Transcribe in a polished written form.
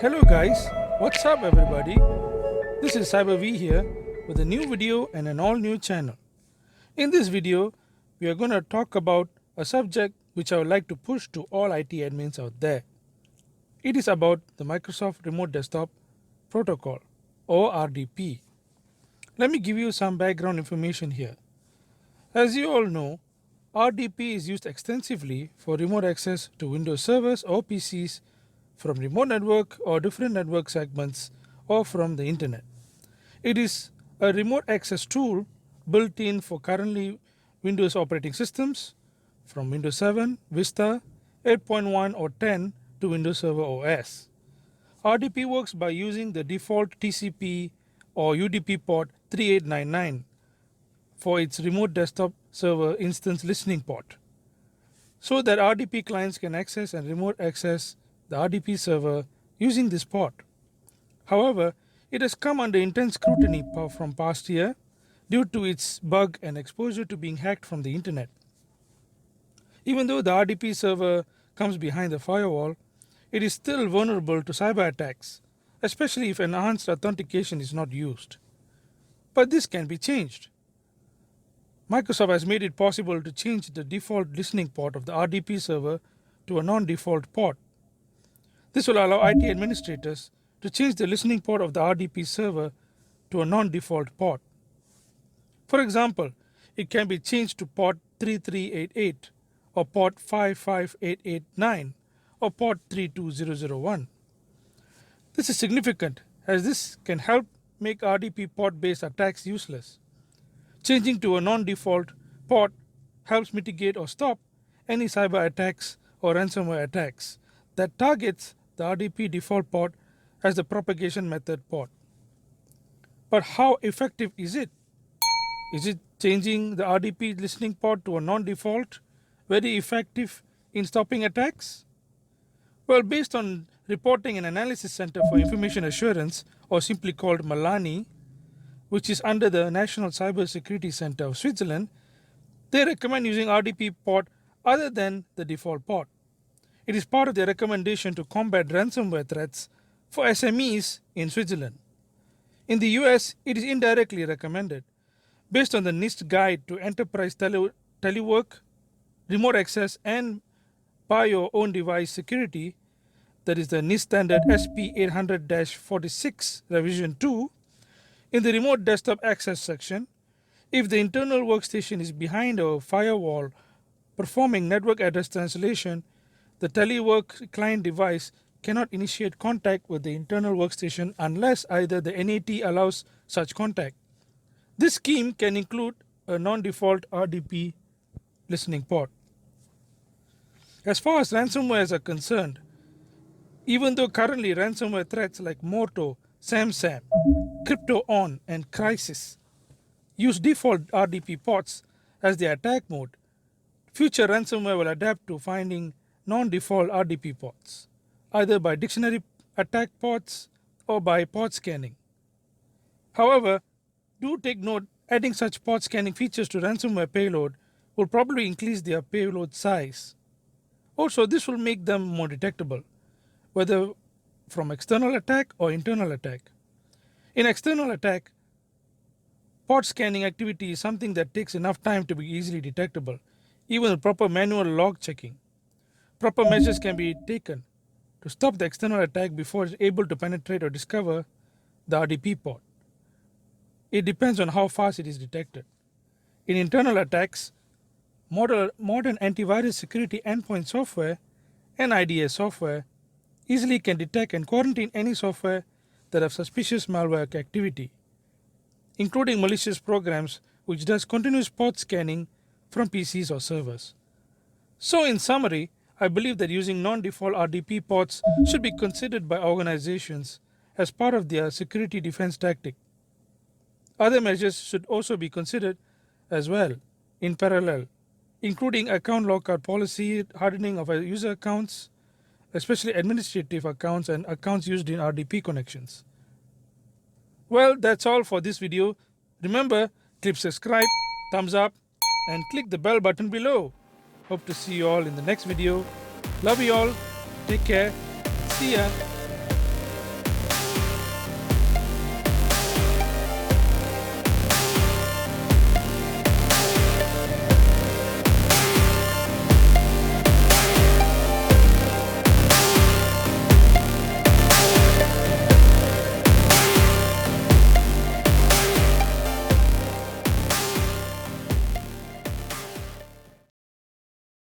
Hello guys, what's up everybody? This is Cyber V here with a new video and an all new channel. In this video, we are going to talk about a subject which I would like to push to all IT admins out there. It is about the Microsoft Remote Desktop Protocol or RDP. Let me give you some background information here. As you all know, RDP is used extensively for remote access to Windows servers or PCs from remote network or different network segments or from the internet. It is a remote access tool built in for currently Windows operating systems from Windows 7, Vista, 8.1 or 10 to Windows Server OS. RDP works by using the default TCP or UDP port 3899 for its remote desktop server instance listening port, so that RDP clients can access and remote access the RDP server using this port. However, it has come under intense scrutiny from past year due to its bug and exposure to being hacked from the internet. Even though the RDP server comes behind the firewall, it is still vulnerable to cyber attacks, especially if enhanced authentication is not used. But this can be changed. Microsoft has made it possible to change the default listening port of the RDP server to a non-default port. This will allow IT administrators to change the listening port of the RDP server to a non-default port. For example, it can be changed to port 3388 or port 55889 or port 32001. This is significant as this can help make RDP port-based attacks useless. Changing to a non-default port helps mitigate or stop any cyber attacks or ransomware attacks that targets the RDP default port as the propagation method port. But how effective is it? Is it changing the RDP listening port to a non-default very effective in stopping attacks? Well, based on Reporting and Analysis Center for Information Assurance, or simply called Malani, which is under the National Cyber Security Center of Switzerland, they recommend using RDP port other than the default port. It is part of their recommendation to combat ransomware threats for SMEs in Switzerland. In the US, it is indirectly recommended based on the NIST guide to enterprise TELEWORK, remote access and by your own device security, that is the NIST standard SP 800-46 revision 2. In the remote desktop access section, if the internal workstation is behind a firewall performing network address translation, the TELEWORK client device cannot initiate contact with the internal workstation unless either the NAT allows such contact. This scheme can include a non-default RDP listening port. As far as ransomwares are concerned, even though currently ransomware threats like Morto, SamSam, CryptoOn, and Crysis use default RDP ports as their attack mode, future ransomware will adapt to finding non-default RDP ports, either by dictionary attack ports or by port scanning. However, do take note, adding such port scanning features to ransomware payload will probably increase their payload size. Also, this will make them more detectable, whether from external attack or internal attack. In external attack, port scanning activity is something that takes enough time to be easily detectable, even with proper manual log checking. Proper measures can be taken to stop the external attack before it's able to penetrate or discover the RDP port. It depends on how fast it is detected. In internal attacks, modern antivirus security endpoint software and IDS software easily can detect and quarantine any software that have suspicious malware activity, including malicious programs which does continuous port scanning from PCs or servers. So in summary, I believe that using non-default RDP ports should be considered by organizations as part of their security defense tactic. Other measures should also be considered as well in parallel, including account lockout policy, hardening of user accounts, especially administrative accounts and accounts used in RDP connections. Well, that's all for this video. Remember, click subscribe, thumbs up, and click the bell button below. Hope to see you all in the next video. Love you all. Take care. See ya.